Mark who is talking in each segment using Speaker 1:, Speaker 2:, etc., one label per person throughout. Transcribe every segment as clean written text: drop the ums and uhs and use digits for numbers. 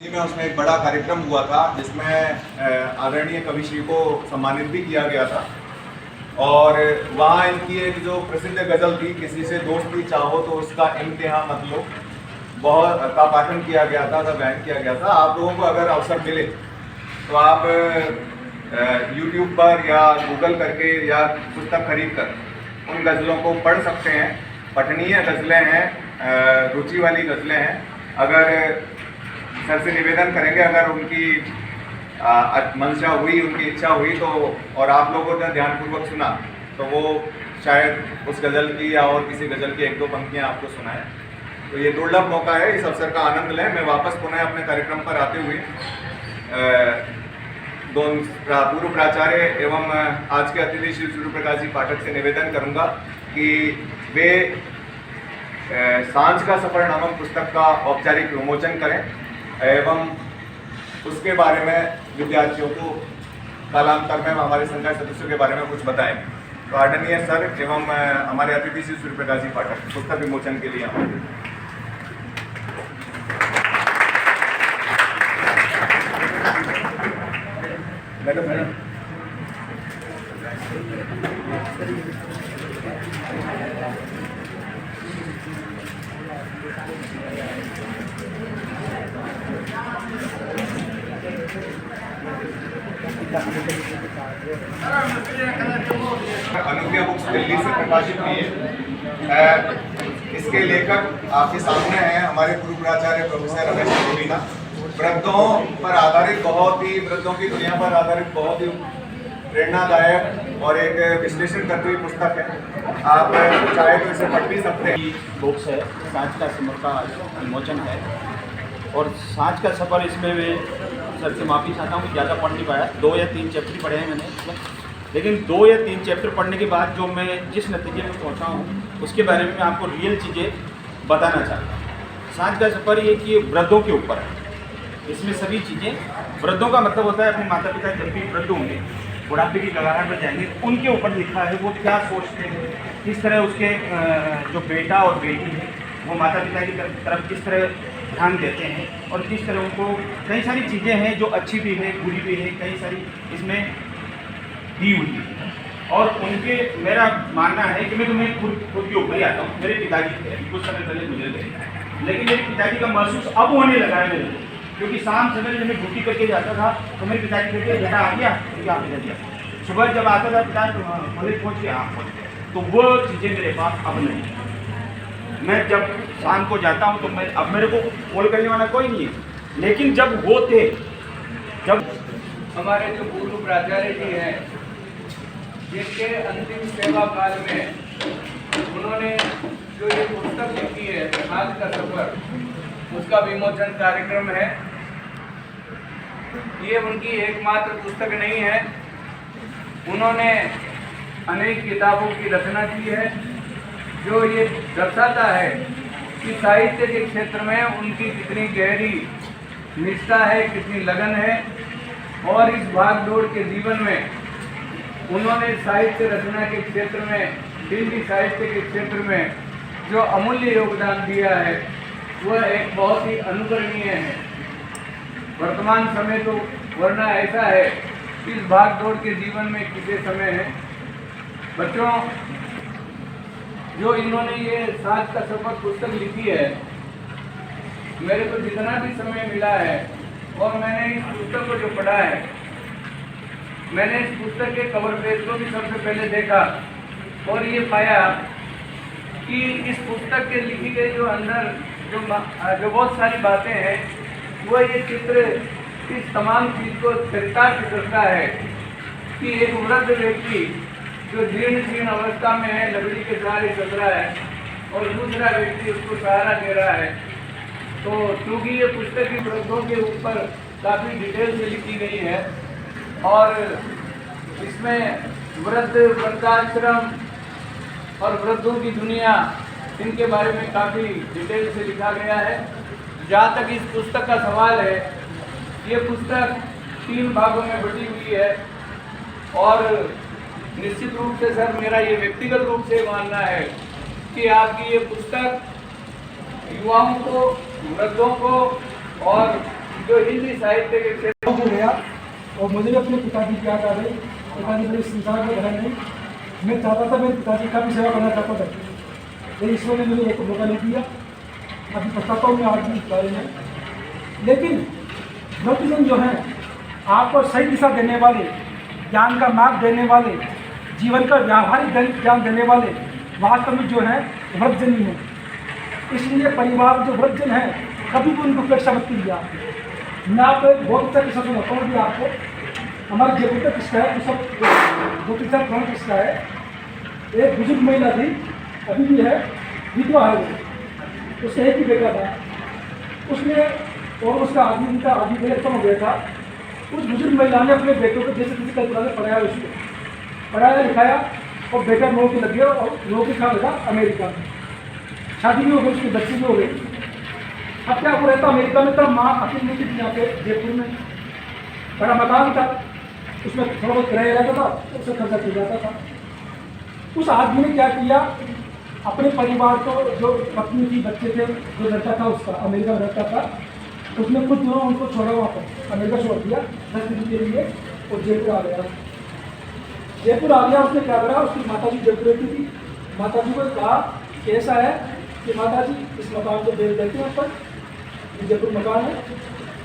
Speaker 1: में उसमें एक बड़ा कार्यक्रम हुआ था जिसमें आदरणीय कविश्री को सम्मानित भी किया गया था। और वहाँ इनकी एक जो प्रसिद्ध गज़ल थी, किसी से दोस्ती चाहो तो उसका इम्तिहान मत लो, बहुत का पाठन किया गया था, गायन किया गया था। आप लोगों को अगर अवसर मिले तो आप YouTube पर या गूगल करके या पुस्तक खरीद कर उन गज़लों को पढ़ सकते हैं। पठनीय गज़लें हैं, रुचि वाली गज़लें हैं। अगर सर से निवेदन करेंगे, अगर उनकी मंशा हुई, उनकी इच्छा हुई तो, और आप लोगों ने ध्यानपूर्वक सुना तो वो शायद उस गज़ल की या और किसी गज़ल की एक दो पंक्तियाँ आपको सुनाएं। तो ये दुर्लभ मौका है, इस अवसर का आनंद लें। मैं वापस पुनः अपने कार्यक्रम पर आते हुए पूर्व प्राचार्य एवं आज के अतिथि श्री सूर्य प्रकाश जी पाठक से निवेदन करूंगा कि वे सांझ का सफर नामक पुस्तक का औपचारिक विमोचन करें एवं उसके बारे में विद्यार्थियों को कालांतर में हमारे संकाय सदस्यों के बारे में कुछ बताएं। तो आदरणीय सर एवं हमारे अतिथि श्री सूर्य प्रकाश जी पाठक पुस्तक विमोचन के लिए हमारे मैडम अनुज्ञा बुक्स दिल्ली से प्रकाशित हुई है। इसके लेखक आपके सामने हैं, हमारे पूर्व प्राचार्य प्रोफेसर रमेश गोविना। वृद्धों पर आधारित, बहुत ही वृद्धों की दुनिया पर आधारित बहुत ही प्रेरणादायक और एक विश्लेषण करती हुई पुस्तक है। आप चाहे तो इसे पढ़ भी सकते हैं।
Speaker 2: बुक्स है, सांझ का सफर का विमोचन है। और सांझ का सफ़र इसमें मैं सर से माफ़ी चाहता हूँ कि ज़्यादा पढ़ नहीं पाया। 2 या 3 चैप्टर पढ़े हैं मैंने, लेकिन 2 या 3 चैप्टर पढ़ने के बाद जो मैं जिस नतीजे में पहुँचा हूँ उसके बारे में मैं आपको रियल चीज़ें बताना चाहता हूँ। सांझ का सफ़र ये कि वृद्धों के ऊपर है। इसमें सभी चीज़ें, वृद्धों का मतलब होता है अपने माता पिता जब भी वृद्ध होंगे, बुढ़ापे की कगार पर जाएंगे, उनके ऊपर लिखा है वो क्या सोचते हैं, किस तरह उसके जो बेटा और बेटी है वो माता पिता की तरफ किस तरह ध्यान देते हैं और किस तरह उनको कई सारी चीज़ें हैं जो अच्छी भी है बुरी भी है, कई सारी इसमें दी हुई है। और उनके मेरा मानना है कि मैं तुम्हें खुद के ऊपर ही आता हूँ। मेरे पिताजी थे, कुछ समय पहले गुजर गए, लेकिन मेरे पिताजी का महसूस अब होने लगा है मेरे को, क्योंकि शाम सवेरे जब मैं ड्यूटी करके जाता था तो मेरे पिताजी कहते बेटा आ गया, क्या पिताजी आ। सुबह जब आता था पिता कॉलेज पहुँच गया, हाँ पहुँच गया। तो वो चीज़ें मेरे पास अब नहीं है। मैं जब शाम को जाता हूँ तो मैं अब मेरे को कॉल करने वाला कोई नहीं है, लेकिन जब वो थे, जब
Speaker 3: हमारे जो पूर्व प्राचार्य जी हैं, जिनके अंतिम सेवा काल में उन्होंने जो ये पुस्तक लिखी है सांझ का सफर, उसका विमोचन कार्यक्रम है। ये उनकी एकमात्र पुस्तक नहीं है, उन्होंने अनेक किताबों की रचना की है जो ये दर्शाता है कि साहित्य के क्षेत्र में उनकी कितनी गहरी निष्ठा है, कितनी लगन है। और इस भागदौड़ के जीवन में उन्होंने साहित्य रचना के क्षेत्र में, हिंदी साहित्य के क्षेत्र में जो अमूल्य योगदान दिया है वह एक बहुत ही अनुकरणीय है। वर्तमान समय तो वरना ऐसा है, इस भागदौड़ के जीवन में किसी समय है। बच्चों, जो इन्होंने ये सांझ का सफर पुस्तक लिखी है, मेरे को जितना भी समय मिला है और मैंने इस पुस्तक को जो पढ़ा है, मैंने इस पुस्तक के कवर पेज को भी सबसे पहले देखा और ये पाया कि इस पुस्तक के लिखी गई जो अंदर जो बहुत सारी बातें हैं, वो ये चित्र इस तमाम चीज़ को चरितार्थ करता है कि एक वृद्ध व्यक्ति जो जीर्ण अवस्था में है, लकड़ी के सहारे चल रहा है और दूसरा व्यक्ति उसको सहारा दे रहा है। तो चूँकि ये पुस्तक की वृद्धों के ऊपर काफ़ी डिटेल से लिखी गई है और इसमें वृद्ध, वृद्धाश्रम और वृद्धों की दुनिया, इनके बारे में काफ़ी डिटेल से लिखा गया है। जहाँ तक इस पुस्तक का सवाल है, ये पुस्तक 3 भागों में बटी हुई है और निश्चित रूप से सर मेरा ये व्यक्तिगत रूप से मानना है कि आपकी ये पुस्तक युवाओं को, वृद्धों को और जो हिंदी साहित्य के क्षेत्र
Speaker 4: हो गया और मुझे भी अपने पिताजी की याद आ गई। पिताजी मेरे संसार में रहे नहीं, मैं चाहता था मेरे पिताजी का भी सेवा करना चाहता था, लेकिन ईश्वर ने मुझे एक मौका नहीं दिया। अभी पछताता हूँ मैं आज भी इस बारे में। लेकिन भक्तजन जो हैं आपको सही दिशा देने वाले, ज्ञान का मार्ग देने वाले, जीवन का व्यावहारिक ज्ञान देने वाले वास्तव में जो है वृद्धजन ही हैं। इसलिए परिवार जो वृद्धजन है कभी भी उनको उपेक्षा मत कीजिए। आप मैं आपको एक बहुत अच्छा किस्सा सुनाता हूँ कि आपको हमारे जयपुर का किस्सा है, तो सब दो तीन साल पुराना किस्सा है। एक बुजुर्ग महिला थी, अभी भी है, विधवा है वो, उसका एक ही बेटा था। उसने और उसका आदमी का आदमी पहले खत्म हो गया था। उस बुजुर्ग महिला ने अपने बेटों को जैसे किसी कल्पना से पढ़ाया, उसको पढ़ाया लिखाया और बेटा नौकरी लग गया और नौकरी कहाँ लगा? अमेरिका में। शादी भी हो गई, उसकी बच्ची भी हो गई। अब क्या वो रहता अमेरिका में, तब माँ अकेली थी यहाँ पे जयपुर में। बड़ा मकान था, उसमें थोड़ा बहुत किराया रहता था, उससे खर्चा किया जाता था। उस आदमी ने क्या किया, अपने परिवार को, जो पत्नी थी, बच्चे थे, जो लड़का था उसका अमेरिका में रहता था, उसने कुछ दिनों उनको छोड़ा वहाँ पर, अमेरिका छोड़ दिया 10 दिन के लिए और जयपुर आ गया। जयपुर आ गया, उसने क्या करा, उसकी माता जी जयपुर रहती थी। माता जी को कहा कि ऐसा है कि माता जी इस मकान को बेच देते हैं पर, जयपुर मकान है,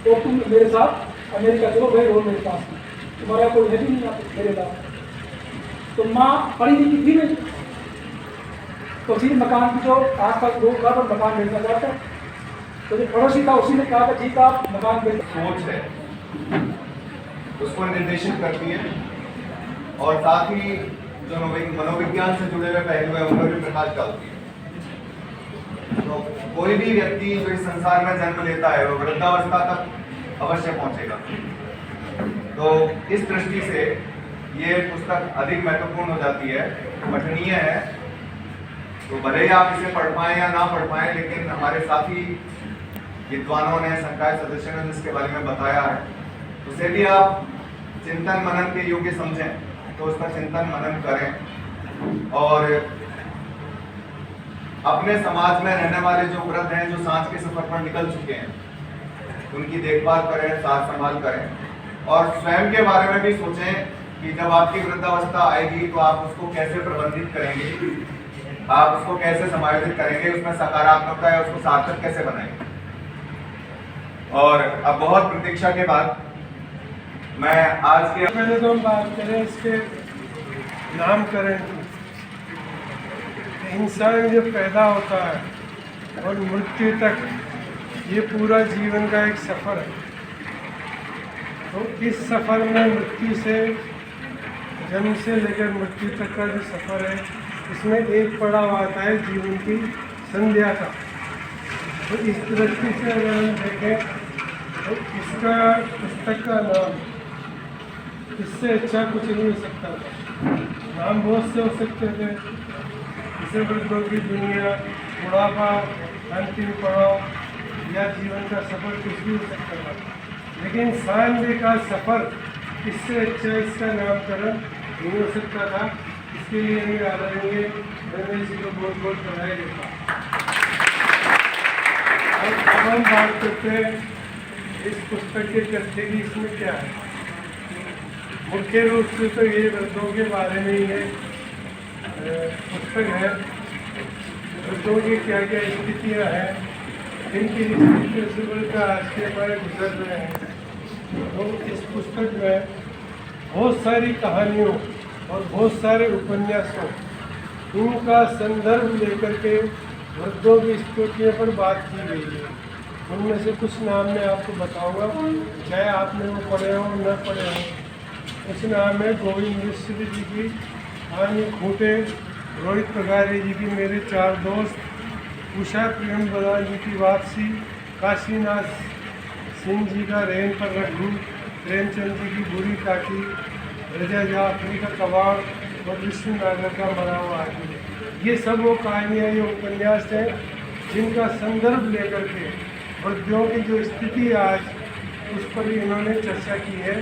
Speaker 4: तो तुम मेरे साथ अमेरिका चलो, वही रहो मेरे पास, तुम्हारा कोई है भी नहीं आप मेरे साथ। तो माँ पढ़ी लिखी थी नहीं, तो उसी मकान की जो आसपास लोग था वो मकान बेचना चाहता है। तो जो पड़ोसी था उसी ने कहा कि ठीक है आप मकान बेच।
Speaker 1: सोच है उसको निर्देशित करती है और साथ ही जो मनोविज्ञान से जुड़े हुए पहलू है उन पर भी प्रकाश डालती है। तो कोई भी व्यक्ति जो इस संसार में जन्म लेता है वो वृद्धावस्था तक अवश्य पहुंचेगा। तो इस दृष्टि से ये पुस्तक अधिक महत्वपूर्ण हो जाती है, पठनीय है। तो भले ही आप इसे पढ़ पाएं या ना पढ़ पाएं, लेकिन हमारे साथी विद्वानों ने, संकाय सदस्यों ने जिसके बारे में बताया है, उसे भी आप चिंतन मनन के योग्य समझें, तो उसका चिंतन मनन करें। और अपने समाज में रहने वाले जो वृद्ध हैं, जो सांझ के सफर पर निकल चुके हैं, उनकी देखभाल करें, साथ संभाल करें और स्वयं के बारे में भी सोचें कि जब आपकी वृद्धावस्था आएगी तो आप उसको कैसे प्रबंधित करेंगे, आप उसको कैसे समायोजित करेंगे, उसमें सकारात्मकता है उसको सार्थक कैसे बनाएंगे। और अब बहुत प्रतीक्षा के बाद मैं आज के
Speaker 5: पहले तो हम बात करें इसके नामकरण की। इंसान जब पैदा होता है और मृत्यु तक, ये पूरा जीवन का एक सफ़र है। तो इस सफ़र में मृत्यु से, जन्म से लेकर मृत्यु तक का जो सफ़र है, इसमें एक पड़ाव आता है जीवन की संध्या का। तो इस दृष्टि से अगर हम देखें तो इसका पुस्तक का नाम, इससे अच्छा कुछ नहीं हो सकता था। नाम बहुत से हो सकते थे, जैसे वृद्धों की दुनिया, बुढ़ापा, अंतिम पड़ाव या जीवन का सफ़र, कुछ भी हो सकता था। लेकिन सांध्य का सफ़र, इससे अच्छा इसका नामकरण नहीं हो सकता था। इसके लिए हमें आदरणीय रमेश जी को बहुत बहुत बधाई देता। अब हम बात करते हैं इस पुस्तक के तथ्य की, इसमें क्या है। मुख्य रूप से तो ये वृद्धों के बारे में ही है पुस्तक है। वृद्धों की क्या क्या स्थितियाँ हैं, इनकी स्थितियों से बोलकर आज के हमारे गुजर रहे हैं। तो इस पुस्तक में बहुत सारी कहानियों और बहुत सारे उपन्यासों, इनका संदर्भ लेकर के वृद्धों की स्थितियों पर बात की गई है। उनमें से कुछ नाम मैं आपको बताऊंगा, चाहे आपने वो पढ़े हो न पढ़े हो। कुछ नाम है गोविंद मिश्र जी की कहानी खूंटे, रोहित पगारे जी की मेरे चार दोस्त, उषा प्रेम बदान जी की वापसी, काशीनाथ सिंह जी का रेन पर रघु, प्रेमचंद जी की बुरी काकी, रजा जाफरी का कबाड़ और विष्णु नागर का मरा हुआ आदमी। ये सब वो कहानियाँ, ये उपन्यास हैं जिनका संदर्भ लेकर के वृद्धों की जो स्थिति है आज, उस पर भी इन्होंने चर्चा की है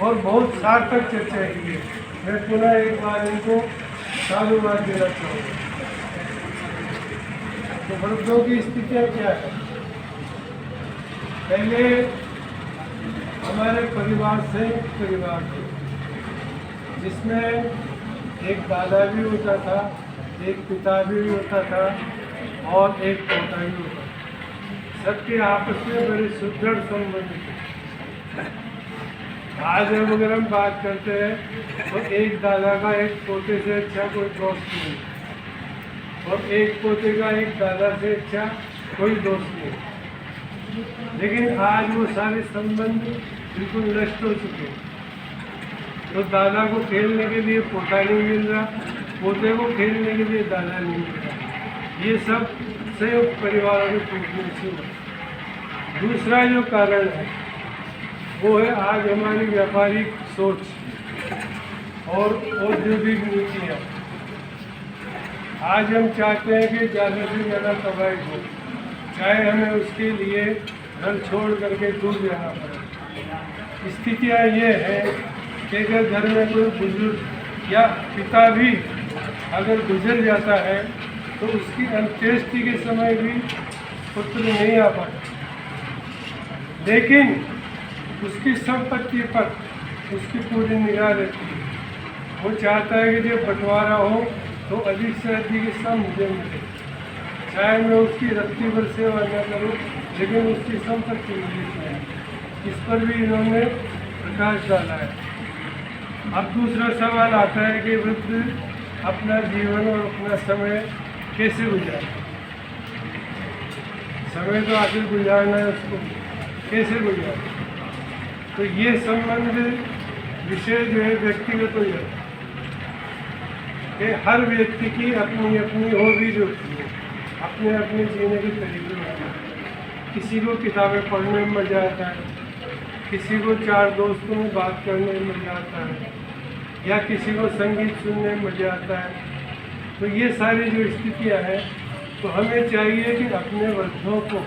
Speaker 5: और बहुत सार्थक चर्चा की है। मैं पुनः एक बार इनको साधुवाद देना चाहूँगा। तो वृद्धों की स्थितियाँ क्या है? पहले हमारे परिवार संयुक्त परिवार थे, जिसमें एक दादा भी होता था, एक पिता भी होता था और एक पोता भी होता था। सबके आपस में बड़े सुदृढ़ संबंध थे। आज हम अगर हम बात करते हैं तो एक दादा का एक पोते से अच्छा कोई दोस्त नहीं, और एक पोते का एक दादा से अच्छा कोई दोस्त नहीं। लेकिन आज वो सारे संबंध बिल्कुल नष्ट हो चुके हैं। तो दादा को खेलने के लिए पोता नहीं मिल रहा, पोते को खेलने के लिए दादा नहीं मिल रहा। ये सब संयुक्त परिवारों के टूटने से हुआ। दूसरा जो कारण है वो है आज हमारी व्यापारिक सोच और औद्योगिक नीतियाँ। आज हम चाहते हैं कि ज़्यादा से ज़्यादा तबाही हो, चाहे हमें उसके लिए घर छोड़ करके दूर जाना पड़े। स्थितियाँ ये है कि अगर घर में कोई बुजुर्ग या पिता भी अगर गुजर जाता है तो उसकी अंत्येष्टि के समय भी पुत्र नहीं आ पाता, लेकिन उसकी संपत्ति पर उसकी पूरी निगाह रहती है। वो चाहता है कि जब बंटवारा हो तो अधिक से अधिक हिस्सा मुझे मिले, चाहे मैं उसकी रत्ती भर सेवा न करूँ, लेकिन उसकी संपत्ति मुझे चाहिए। इस पर भी इन्होंने प्रकाश डाला है। अब दूसरा सवाल आता है कि वृद्ध अपना जीवन और अपना समय कैसे गुजारे। समय तो आखिर गुजारना है, उसको कैसे गुजारे। तो ये संबंध विषय जो है व्यक्तिगत हो जाता है कि हर व्यक्ति की अपनी अपनी हॉबीज होती है, अपने अपने जीने के तरीके होते हैं। किसी को किताबें पढ़ने में मज़ा आता है, किसी को चार दोस्तों में बात करने में मज़ा आता है, या किसी को संगीत सुनने में मज़ा आता है। तो ये सारी जो स्थितियाँ हैं, तो हमें चाहिए कि अपने वृद्धों को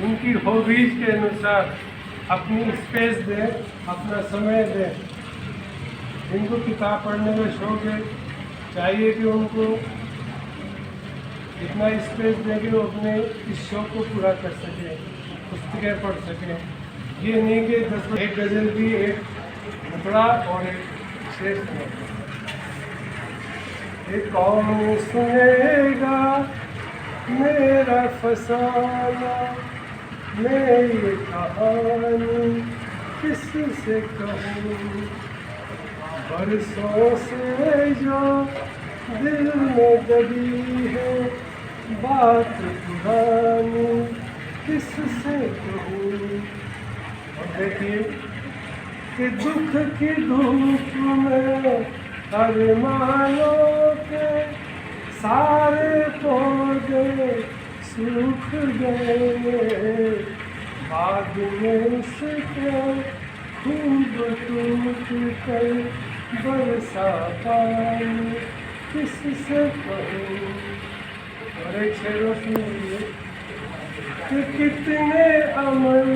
Speaker 5: उनकी हॉबीज़ के अनुसार अपनी स्पेस दें, अपना समय दें। इनको किताब पढ़ने का शौक़ है, चाहिए कि उनको इतना स्पेस दें कि वो अपने इस शौक़ को पूरा कर सकें, पुस्तकें पढ़ सकें। ये नहीं कि 10 एक गज़ल भी, एक टुकड़ा और एक शेर एक कौन सुनेगा मेरा फसाना, मेरी कहानी किससे कहूँ। बरसों से जो दिल में दबी है बात पुरानी किससे कहूँ। और देखिए कि दुख की धूप में अरमानों के सारे पौधे सूख गए, बाद में उसके खूब टूट कर बरसा पानी किससे कहूँ। और एक शेरों सुनिए कि कितने अमल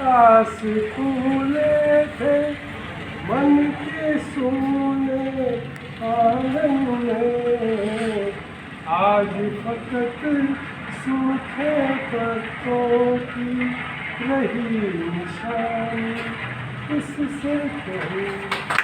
Speaker 5: आस फूले थे मन के सोने आंगन में, आज फकत सूखे पत्तों की रही निशानी किससे कहूँ।